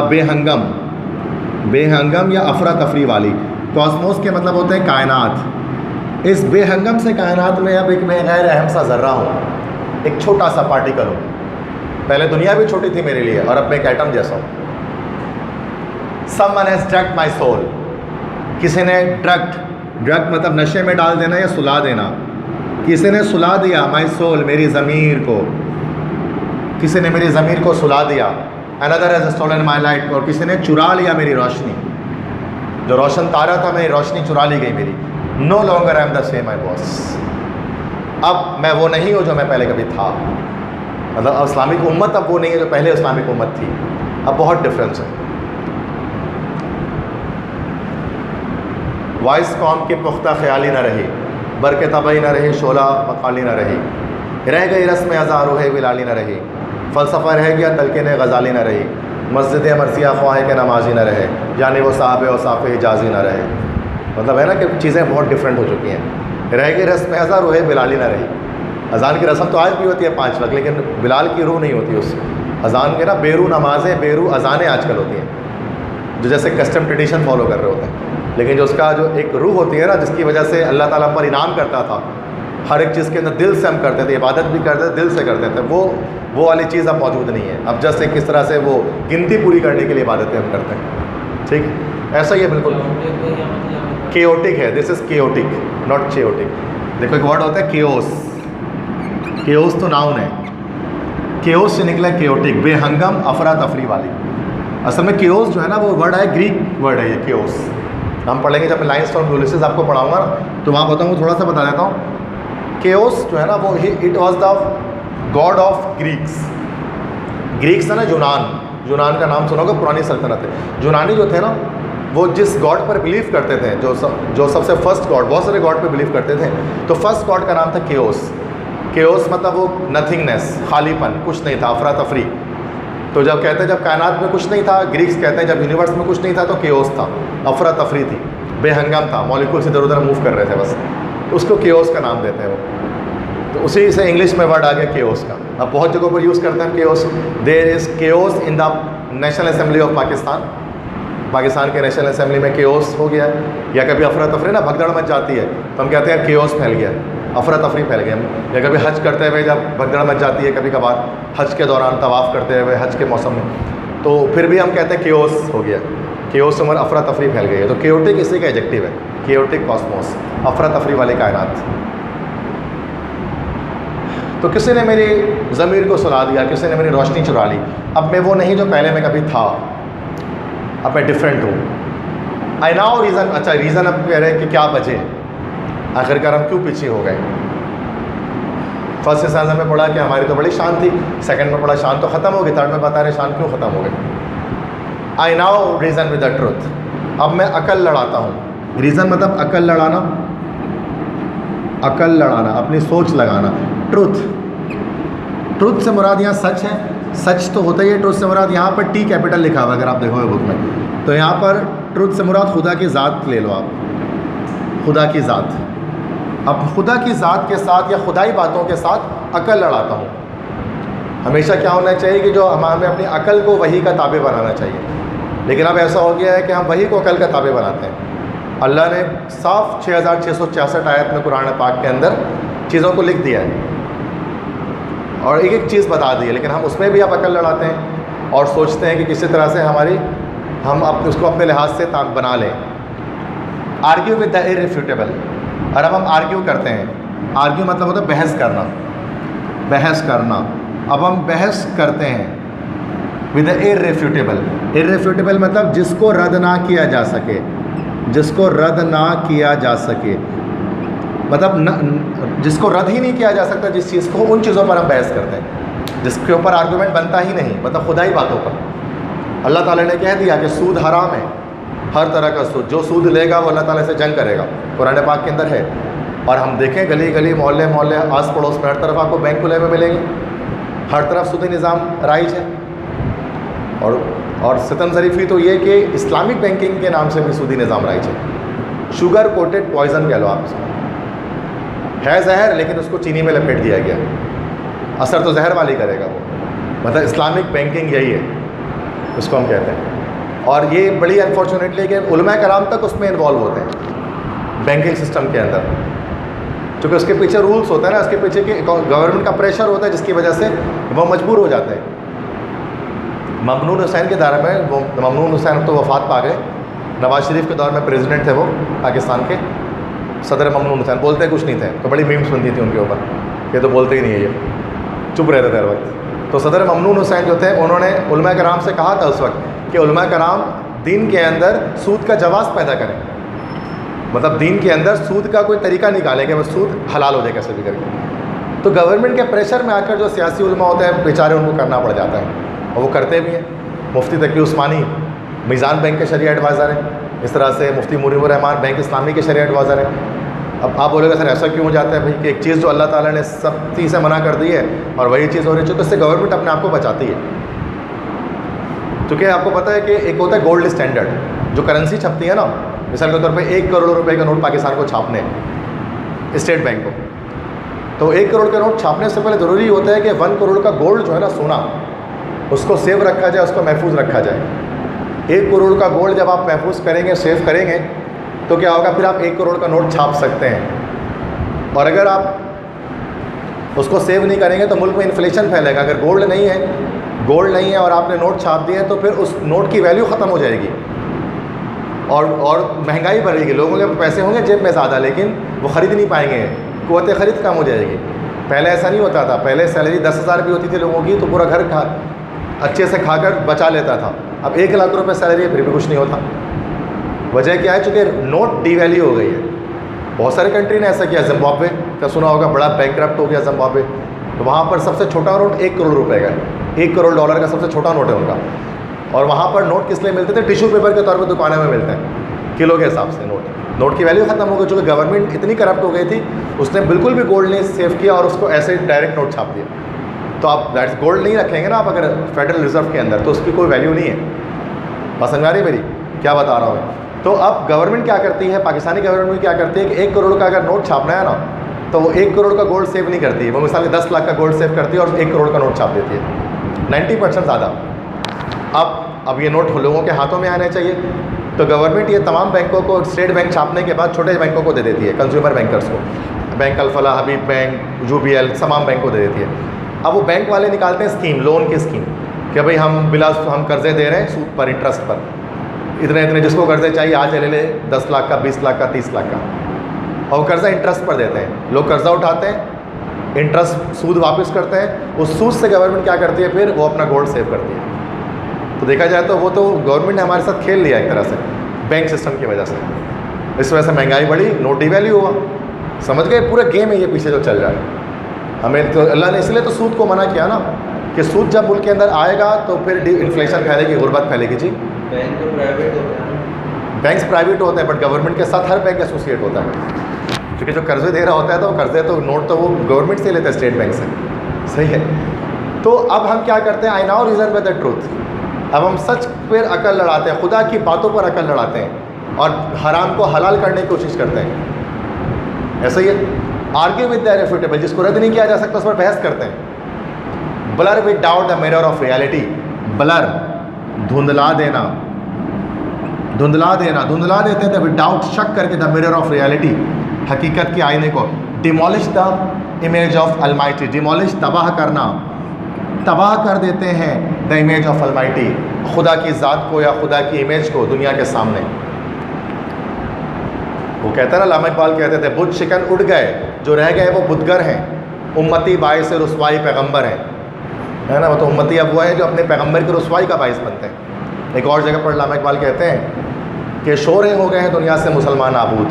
बेहंगम, बेहंगम या अफरा तफरी वाली, कॉस्मोस के मतलब होते हैं कायनात। इस बेहंगम से कायनात में अब एक मैं गैर अहम सा ज़र्रा हूँ, एक छोटा सा पार्टिकल हूँ। पहले दुनिया भी छोटी थी मेरे लिए और अब मैं एक एटम जैसा हूँ। Someone has drugged my soul, किसी ने ड्रग मतलब नशे में डाल देना या सुला देना, किसी ने सुला दिया माई सोल, मेरी ज़मीर को। किसी ने मेरी ज़मीर को सुला दिया, another has stolen my light, और किसी ने चुरा लिया मेरी रोशनी, जो रोशन तारा था मेरी रोशनी चुरा ली गई मेरी। No longer I am the same my boss, अब मैं वो नहीं हूँ जो मैं पहले कभी था। मतलब अब इस्लामिक उम्मत अब वो नहीं है जो पहले इस्लामिक उम्मत थी, अब बहुत डिफरेंस है। वाइस कौम की पुख्ता ख्याली न रही, बरके तबई न रही, शोला मकाली न रही, रह गई रस्म अज़ार है विलाली न रही, फ़लसफ़ा रह गया तलक़िन गज़ाली न रही, मस्जिद मरसिया ख्वाह के नमाजी न रहे, जाने वो साहब औसाफ़ इजाज़ी न रहे। मतलब है ना कि चीज़ें बहुत डिफरेंट हो चुकी हैं। रह गई रस्म अज़ार है बिलाली न रही, अज़ान की रस्म तो आज भी होती है 5 वक्त, लेकिन बिलाल की रूह नहीं होती उस अज़ान के ना। बेरू नमाज़ें, बेरू अज़ानें आजकल होती हैं, जो जैसे कस्टम ट्रेडिशन फॉलो कर रहे होते हैं, लेकिन जो उसका जो एक रूह होती है ना, जिसकी वजह से अल्लाह ताला पर इनाम करता था, हर एक चीज़ के अंदर दिल से हम करते थे, इबादत भी करते थे, दिल से करते थे, वो वाली चीज़ अब मौजूद नहीं है। अब जैसे किस तरह से वो गिनती पूरी करने के लिए इबादतें हम करते हैं, ठीक है, ऐसा ही है बिल्कुल। केओटिक है, दिस इज़ केओटिक नॉट चेओटिक। देखो एक वर्ड होता है केओस, केओस तो नाउन है, केओस से निकला केओटिक, बेहंगम अफरा तफरी वाली। असल में केओस जो है ना वो वर्ड है, ग्रीक वर्ड है ये केओस। हम पढ़ेंगे जब मैं लाइनस्टोन यूलिसिस आपको पढ़ाऊंगा ना, तो वहाँ बताऊँगा, थोड़ा सा बता देता हूँ। केओस जो है ना वो it was the God of Greeks. Greeks है ना यूनान, यूनान का नाम सुनोगे, पुरानी सल्तनत है। यूनानी जो थे ना वो जिस गॉड पर बिलीव करते थे, जो सबसे फर्स्ट गॉड, बहुत सारे गॉड पर बिलीव करते थे, तो फर्स्ट गॉड का नाम था केओस। केओस मतलब वो नथिंगनेस, खालीपन, कुछ नहीं था, अफरा तफरी। तो जब कहते हैं जब कायनात में कुछ नहीं था, ग्रीक्स कहते हैं जब यूनिवर्स में कुछ नहीं था तो केओस था, अफरा तफरी थी, बेहंगम था, मॉलिक्यूल्स इधर उधर मूव कर रहे थे बस, उसको केओस का नाम देते हैं वो। तो उसी से इंग्लिश में वर्ड आ गया केओस का। अब बहुत जगहों पर यूज़ करते हैं chaos. There is chaos in the national assembly of Pakistan, Pakistan के नेशनल असेंबली में केओस हो गया। या कभी अफरा तफरी ना भगदड़ मच जाती है तो हम कहते हैं केओस फैल गया, अफरा तफरी फैल गया। या कभी हज करते हुए जब भगदड़ मच जाती है, कभी कभार हज के दौरान तवाफ़ करते हुए हज के मौसम में, तो फिर भी हम कहते हैं केओस हो गया, केओस उमर अफरा तफरी फैल गई है। तो केओटिक इसी का एडजेक्टिव है, केओटिक कॉस्मोस, अफरा तफरी वाले कायनात। तो किसी ने मेरी ज़मीर को सुला दिया, किसी ने मेरी रोशनी चुरा ली, अब मैं वो नहीं जो पहले मैं कभी था, अब मैं डिफरेंट हूँ। आई नाउ रीज़न, अच्छा रीज़न अब कह रहे हैं कि क्या वजह, आखिरकार हम क्यों पीछे हो गए। फर्स्ट स्टैंजा में पढ़ा कि हमारी तो बड़ी शान थी, सेकंड में पढ़ा शान तो ख़त्म हो गई, थर्ड में बता रहे शान क्यों ख़त्म हो गई। I now reason with the truth, अब मैं अकल लड़ाता हूँ। रीज़न मतलब अकल लड़ाना, अकल लड़ाना, अपनी सोच लगाना। ट्रुथ, ट्रुथ से मुराद यहाँ सच है, सच तो होता ही है। ट्रुथ से मुराद यहाँ पर टी कैपिटल लिखा हुआ, अगर आप देखोगे बुक में, तो यहाँ पर ट्रुथ से मुराद खुदा की ज़ात ले लो आप, खुदा की ज़ात। अब खुदा की ज़ात के साथ या खुदाई बातों के साथ अकल लड़ाता हूँ। हमेशा क्या होना चाहिए कि जो हमें अपनी अकल को वही का ताबे बनाना चाहिए, लेकिन अब ऐसा हो गया है कि हम वही को अकल का ताबे बनाते हैं। अल्लाह ने साफ 6666 आयत में कुरान पाक के अंदर चीज़ों को लिख दिया है और एक एक चीज़ बता दी है, लेकिन हम उसमें भी आप अकल लड़ाते हैं और सोचते हैं कि किसी तरह से हम उसको अपने लिहाज से बना लें। आर्ग्यू विद द इररिफ्यूटेबल, और अब हम आर्ग्यू करते हैं। आर्ग्यू मतलब होता है बहस करना, बहस करना। अब हम बहस करते हैं विद द इररिफ्यूटेबल। इररिफ्यूटेबल मतलब जिसको रद्द ना किया जा सके, जिसको रद्द ना किया जा सके, मतलब जिसको रद्द ही नहीं किया जा सकता, जिस चीज़ को, उन चीज़ों पर हम बहस करते हैं जिसके ऊपर आर्गूमेंट बनता ही नहीं, मतलब खुदाई बातों पर। अल्लाह ताला ने कह दिया कि सूद हराम है, हर तरह का सूद, जो सूद लेगा वो अल्लाह ताला से जंग करेगा, कुरान पाक के अंदर है। और हम देखें गली गली, मोहल्ले मोहल्ले, आस पड़ोस में, हर तरफ आपको बैंक खुले में मिलेंगे, हर तरफ सूदी निज़ाम राइज है। और सितम ज़रीफ़ी तो ये कि इस्लामिक बैंकिंग के नाम से भी सूदी निज़ाम राइज है। शुगर कोटेड पॉइज़न कह लो आप इसको, है जहर लेकिन उसको चीनी में लपेट दिया गया, असर तो जहर वाली करेगा वो। मतलब इस्लामिक बैंकिंग यही है, उसको हम कहते हैं। और ये बड़ी अनफॉर्चुनेटली कि उलमा कराम तक उसमें इन्वॉल्व होते हैं बैंकिंग सिस्टम के अंदर, क्योंकि उसके पीछे रूल्स होते हैं ना, उसके पीछे कि गवर्नमेंट का प्रेशर होता है, जिसकी वजह से वो मजबूर हो जाते हैं। ममनून हुसैन के दायरे में, वो ममनून हुसैन तो वफ़ात पा गए, नवाज शरीफ के दौर में प्रेसिडेंट थे वो पाकिस्तान के, सदर ममनून हुसैन, बोलते कुछ नहीं थे, तो बड़ी मीम्स बनती थी उनके ऊपर, ये तो बोलते ही नहीं है, ये चुप रहते थे हर वक्त, तो सदर ममनून हुसैन जो थे उन्होंने उलमा कराम से कहा था उस वक्त कि उलमा कराम दीन के अंदर सूद का जवाज़ पैदा करें, मतलब दीन के अंदर सूद का कोई तरीका निकालें कि बस सूद हलाल हो जाए कैसे भी करके। तो गवर्नमेंट के प्रेशर में आकर जो सियासी उलमा होते हैं बेचारे उनको करना पड़ जाता है, और वो करते भी हैं। मुफ्ती तकी उस्मानी मीज़ान बैंक के शरिया एडवाइज़र हैं, इस तरह से मुफ्ती मुरीबुर रहमान बैंक इस्लामी के शरिया एडवाइज़र हैं। अब आप बोलोगे सर ऐसा क्यों हो जाता है भाई कि एक चीज़ जो अल्लाह ताला ने सख्ती से मना कर दी है और वही चीज़ हो रही है, तो इससे गवर्नमेंट अपने आप को बचाती है। क्योंकि आपको पता है कि एक होता है गोल्ड स्टैंडर्ड, जो करेंसी छपती है ना, मिसाल के तौर पे 1 करोड़ रुपए का नोट पाकिस्तान को छापने स्टेट बैंक को, तो 1 करोड़ का नोट छापने से पहले ज़रूरी होता है कि 1 करोड़ का गोल्ड जो है ना, सोना, उसको सेव रखा जाए, उसको महफूज रखा जाए। 1 करोड़ का गोल्ड जब आप महफूज करेंगे, सेव करेंगे, तो क्या होगा, फिर आप 1 करोड़ का नोट छाप सकते हैं। और अगर आप उसको सेव नहीं करेंगे तो मुल्क में इन्फ्लेशन फैलेगा। अगर गोल्ड नहीं है और आपने नोट छाप दिए तो फिर उस नोट की वैल्यू ख़त्म हो जाएगी और महंगाई बढ़ेगी। लोगों के पैसे होंगे जेब में ज़्यादा, लेकिन वो ख़रीद नहीं पाएंगे, क़ुव्वत ख़रीद कम हो जाएगी। पहले ऐसा नहीं होता था, पहले सैलरी 10,000 भी होती थी लोगों की तो पूरा घर अच्छे से खाकर बचा लेता था। अब 1 लाख रुपये सैलरी है फिर भी कुछ नहीं होता। वजह क्या है, चूँकि नोट डीवैल्यू हो गई है। बहुत सारे कंट्री ने ऐसा किया, जिम्बाब्वे का सुना होगा, बड़ा बैंकक्रप्ट हो गया जिम्बाब्वे, तो वहाँ पर सबसे छोटा नोट 1 करोड़ रुपए का, 1 करोड़ डॉलर का सबसे छोटा नोट है उनका। और वहाँ पर नोट किस लिए मिलते थे, टिश्यू पेपर के तौर पर दुकानों में मिलते हैं, किलो के हिसाब से नोट की वैल्यू ख़त्म हो गई। चूँकि गवर्नमेंट इतनी करप्ट हो गई थी, उसने बिल्कुल भी गोल्ड नहीं सेव किया और उसको ऐसे डायरेक्ट नोट छाप दिया। तो आप दैट्स गोल्ड नहीं रखेंगे ना आप अगर फेडरल रिजर्व के अंदर, तो उसकी कोई वैल्यू नहीं है। बात समझ आ रही मेरी, क्या बता रहा हूँ। तो अब गवर्नमेंट क्या करती है, पाकिस्तानी गवर्नमेंट क्या करती है कि 1 करोड़ का अगर नोट छापना है ना, तो वो 1 करोड़ का गोल्ड सेव नहीं करती है, वो मिसाल 10 लाख का गोल्ड सेव करती है और 1 करोड़ का नोट छाप देती है, 90% ज़्यादा। अब ये नोट लोगों के हाथों में आने चाहिए, तो गवर्नमेंट ये तमाम बैंकों को स्टेट बैंक छापने के बाद छोटे बैंकों को दे देती है, कंज्यूमर बैंकर्स को, बैंक अल-फलाह, हबीब बैंक, UBL, तमाम बैंक को दे देती है। अब वो बैंक वाले निकालते हैं स्कीम, लोन की स्कीम, कि भाई हम कर्ज़े दे रहे हैं सूद पर, इंटरेस्ट पर, इतने जिसको कर्ज़े चाहिए आज ले ले, 10 लाख का, 20 लाख का, 30 लाख का, और वो कर्ज़ा इंटरेस्ट पर देते हैं। लोग कर्ज़ा उठाते हैं, इंटरेस्ट सूद वापस करते हैं, उस सूद से गवर्नमेंट क्या करती है, फिर वो अपना गोल्ड सेव करती है। तो देखा जाए तो वो तो गवर्नमेंट ने हमारे साथ खेल लिया एक तरह से, बैंक सिस्टम की वजह से। इस वजह से महंगाई बढ़ी, नोट डिवैल्यू हुआ। समझ गए, पूरा गेम है ये पीछे जो चल रहा है। हमें तो अल्लाह ने इसलिए तो सूद को मना किया ना, कि सूद जब मुल्क के अंदर आएगा तो फिर इन्फ्लेशन फैलेगी, गुर्बत फैलेगी। जी, बैंक तो प्राइवेट होते हैं, बैंक्स प्राइवेट होते हैं, बट गवर्नमेंट के साथ हर बैंक एसोसिएट होता है, क्योंकि जो कर्जे दे रहा होता है तो कर्जे तो नोट तो वो गवर्नमेंट से लेते हैं, स्टेट बैंक से। सही है। तो अब हम क्या करते हैं, I now reason with the truth. अब हम सच पर अकल लड़ाते हैं, खुदा की बातों पर अकल लड़ाते हैं और हराम को हलाल करने की कोशिश करते हैं। ऐसा ही है, आर्ग्यू विद द इरेफ्यूटेबल, जिसको रद्द नहीं किया जा सकता उस पर बहस करते हैं। Blur with doubt the mirror of reality, blur धुंधला देना, धुंधला देते थे विद डाउट, शक करके, द मिरर ऑफ रियलिटी, हकीकत के आईने को। Demolish the image of Almighty, demolish तबाह करना, तबाह कर देते हैं द इमेज ऑफ अलमाइटी, खुदा की ज़ात को या खुदा की इमेज को दुनिया के सामने। वो कहता है ना, अल्लामा इकबाल कहते थे, बुत शिकन उड़ गए, जो रह गए वो बुतगर हैं, उम्मती बाइस रुसवाई पैगंबर हैं, है ना। वो तो उम्मती अब वो है जो अपने पैगंबर की रुसवाई का बाइस बनते हैं। एक और जगह पर अल्लामा इकबाल कहते हैं कि शोरे हो गए हैं दुनिया से मुसलमान आबूद,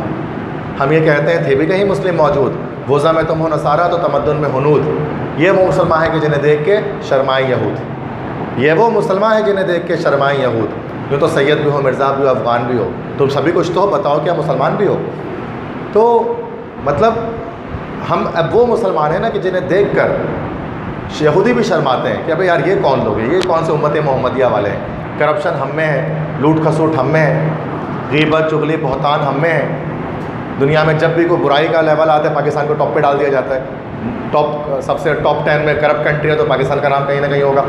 हम ये कहते हैं थे भी कहीं मुस्लिम मौजूद, वज़ा में तुम हो नसारा तो तमद्दुन में हुनूद, ये वो मुसलमान है कि जिन्हें देख के शर्माए यहूद, ये वो मुसलमान है जिन्हें देख के शर्माए यहूद। जो तो सैयद भी हो, मिर्ज़ा भी हो, अफ़गान भी हो, तुम सभी कुछ तो बताओ क्या मुसलमान भी हो। तो मतलब हम अब वो मुसलमान हैं ना कि जिन्हें देख कर यहूदी भी शर्माते हैं कि भाई यार ये कौन लोग हैं, ये कौन से उम्मत मोहम्मदिया वाले हैं। करप्शन हम में है, लूट खसूट हम में है, ग़ीबत चुगली बहतान हम में है। दुनिया में जब भी कोई बुराई का लेवल आता है पाकिस्तान को टॉप पे डाल दिया जाता है। सबसे टॉप 10 में करप्ट कंट्री है तो पाकिस्तान का नाम कहीं ना कहीं होगा,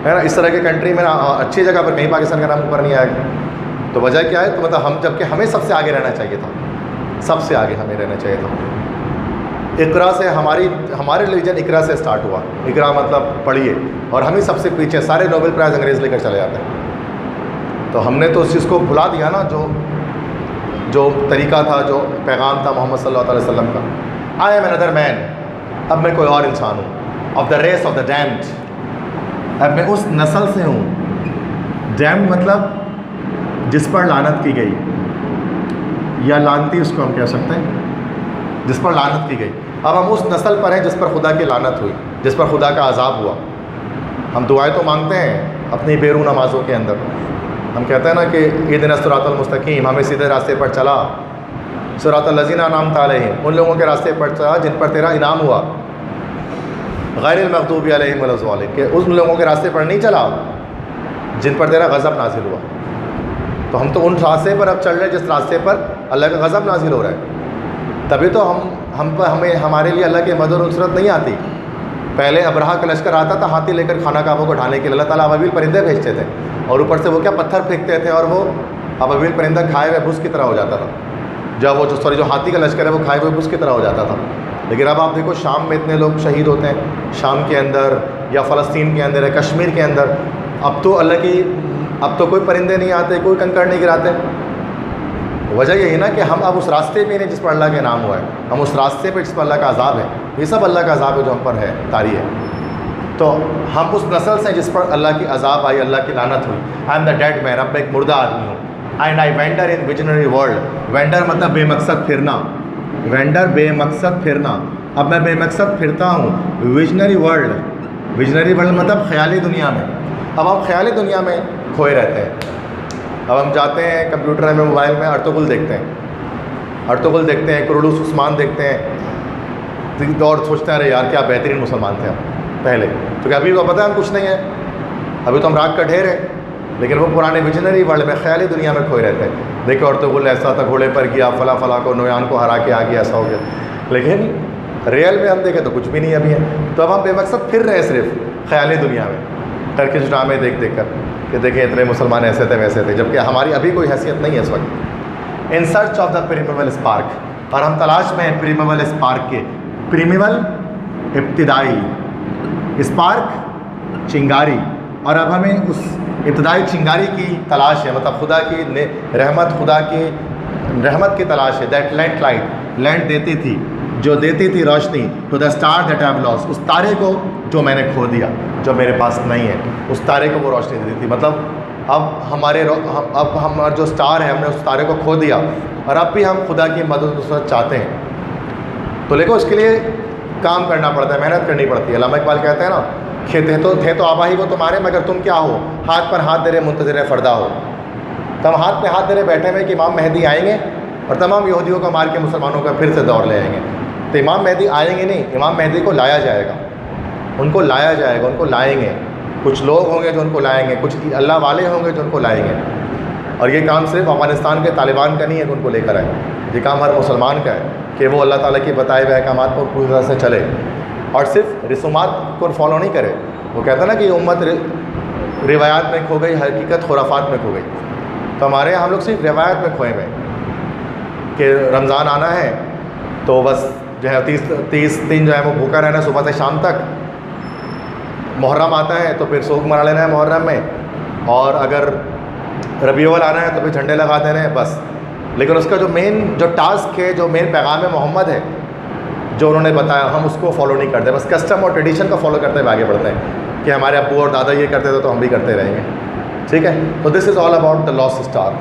है ना। इस तरह की कंट्री में ना अच्छी जगह पर कहीं पाकिस्तान का नाम ऊपर नहीं आएगा। तो वजह क्या है, तो मतलब हम जबकि हमें सबसे आगे रहना चाहिए था, सबसे आगे हमें रहना चाहिए था। इकरा से हमारे रिलीजन इकरा से स्टार्ट हुआ, इकरा मतलब पढ़िए, और हम ही सबसे पीछे, सारे नोबेल प्राइज़ अंग्रेज़ लेकर चले जाते हैं। तो हमने तो उस चीज़ को भुला दिया ना, जो तरीका था, जो पैगाम था मोहम्मद सल्लल्लाहु अलैहि वसल्लम का। आई एम अनदर मैन, अब मैं कोई और इंसान हूँ, of the race of the damned, अब मैं उस नस्ल से हूँ। डैम्ड मतलब जिस पर लानत की गई, या लानती उसको हम कह सकते हैं, जिस पर लानत की गई। अब हम उस नस्ल पर हैं जिस पर खुदा की लानत हुई, जिस पर खुदा का अजाब हुआ। हम दुआएं तो मांगते हैं अपनी बेरू नमाज़ों के अंदर, हम कहते हैं ना कि इहदिना सिरातल मुस्तकीम, हमें सीधे रास्ते पर चला, सिरातल लज़ीना अनअमता अलैहिम, उन लोगों के रास्ते पर चला जिन पर तेरा इनाम हुआ, गैरिल मग़दूबि अलैहिम वलज़्ज़ालिमीन, के उन लोगों के रास्ते पर नहीं चला जिन पर तेरा गज़ब नाजिल हुआ। तो हम तो उन रास्ते पर अब चल रहे हैं जिस रास्ते पर अल्लाह का गज़ब नाजिल हो रहा है। तभी तो हमें हमारे लिए अल्लाह की मदद और नुसरत नहीं आती। पहले अब्रहा का लश्कर आता था हाथी लेकर खाना काबा को ढाने के लिए, अल्लाह ताला अबाबिल परिंदे भेजते थे और ऊपर से वो क्या पत्थर फेंकते थे और वो अबाबिल परिंदा खाए हुए भूस की तरह हो जाता था। जब वो जो हाथी का लश्कर है वो खाए हुए भूस की तरह हो जाता था। लेकिन अब आप देखो शाम में इतने लोग शहीद होते हैं, शाम के अंदर या फ़लस्तीन के अंदर या कश्मीर के अंदर। अब तो कोई परिंदे नहीं आते, कोई कंकड़ नहीं गिराते। वजह यही ना कि हम अब उस रास्ते पे नहीं जिस पर अल्लाह के नाम हुआ है, हम उस रास्ते पे जिस पर अल्लाह का अजाब है। ये सब अल्लाह का अजाब है जो हम पर है, तारी है। तो हम उस नस्ल से जिस पर अल्लाह की अजाब आई, अल्लाह की लानत हुई। आई एम द डेड मैन, अब मैं एक मुर्दा आदमी हूँ। And I vendor in visionary world, vendor मतलब बेमकसद फिरना, वेंडर बेमकसद फिरना। अब मैं बेमकसद फिरता हूँ विजनरी वर्ल्ड, विजनरी वर्ल्ड मतलब ख्याली दुनिया में। अब हम ख्याली दुनिया में खोए रहते हैं। अब हम जाते हैं कंप्यूटर में, मोबाइल में अर्तुगरुल देखते हैं, अर्तुगरुल देखते हैं, कुरुलुस उस्मान देखते हैं और सोचते हैं अरे यार क्या बेहतरीन मुसलमान थे हम पहले। तो अभी तो पता है हम कुछ नहीं है, अभी तो हम राग का ढेर है। लेकिन वो पुराने विजनरी वर्ल्ड में, ख्याली दुनिया में खोए रहते हैं। देखो अर्तुगरुल ऐसा था, घोड़े पर गया, फला फला को नोयान को हरा के आ गया, ऐसा हो गया। लेकिन रियल में हम देखें तो कुछ भी नहीं अभी है। तो अब हम बेमकसद फिर रहे सिर्फ ख्याली दुनिया में, टर्किश ड्रामे देख देख कर कि देखें इतने मुसलमान ऐसे थे वैसे थे, जबकि हमारी अभी कोई हैसियत नहीं है इस वक्त। In search of the primeval spark, और हम तलाश में हैं प्रीमिवल स्पार्क के। प्रीमिवल इब्तिदाई, स्पार्क चिंगारी, और अब हमें उस इब्तिदाई चिंगारी की तलाश है, मतलब खुदा की रहमत, खुदा की रहमत की तलाश है। दैट लेंट लाइट, लेंट देती थी, जो देती थी रोशनी, to the star that I have lost, उस तारे को जो मैंने खो दिया, जो मेरे पास नहीं है, उस तारे को वो रोशनी देती थी। मतलब अब हमारा जो स्टार है, हमने उस तारे को खो दिया और अब भी हम खुदा की मदद चाहते हैं। तो देखो उसके लिए काम करना पड़ता है, मेहनत करनी पड़ती है। अल्लामा इकबाल कहते हैं ना, थे तो आबा ही वो तुम्हारे, मगर तुम क्या हो, हाथ पर हाथ दे रहे मुंतज़िर फ़रदा हो। तो हम हाथ पे हाथ दे रहे बैठे हुए कि इमाम मेहदी आएंगे और तमाम यहूदियों को मार के मुसलमानों का फिर से दौर ले आएंगे। तो इमाम मेहदी आएंगे नहीं, इमाम मेहदी को लाया जाएगा, उनको लाया जाएगा, उनको लाएंगे। कुछ लोग होंगे जो उनको लाएंगे, कुछ अल्लाह वाले होंगे जो उनको लाएंगे। और ये काम सिर्फ अफ़गानिस्तान के तालिबान का नहीं है कि उनको लेकर आए, ये काम हर मुसलमान का है कि वो अल्लाह ताला के बताए हुए अहकामात पर पूरी तरह से चले और सिर्फ रसूमात को फॉलो नहीं करे। वो कहता ना कि ये उम्मत रिवायात में खो गई, हकीकत खुराफात में खो गई। तो हमारे यहाँ हम लोग सिर्फ रिवायत में खोए हुए कि रमज़ान आना है तो बस जो है 30 दिन जो है वो भूखा रहना है सुबह से शाम तक। मुहर्रम आता है तो फिर सोग मना लेना है मुहर्रम में, और अगर रबीउल आना है तो फिर झंडे लगा देने हैं बस। लेकिन उसका जो मेन जो टास्क है, जो मेन पैगाम मोहम्मद है जो उन्होंने बताया, हम उसको फॉलो नहीं करते, बस कस्टम और ट्रेडिशन को फॉलो करते हुए आगे बढ़ते हैं कि हमारे अब्बू और दादा ये करते थे तो हम भी करते रहेंगे। ठीक है, तो this is all about the lost star.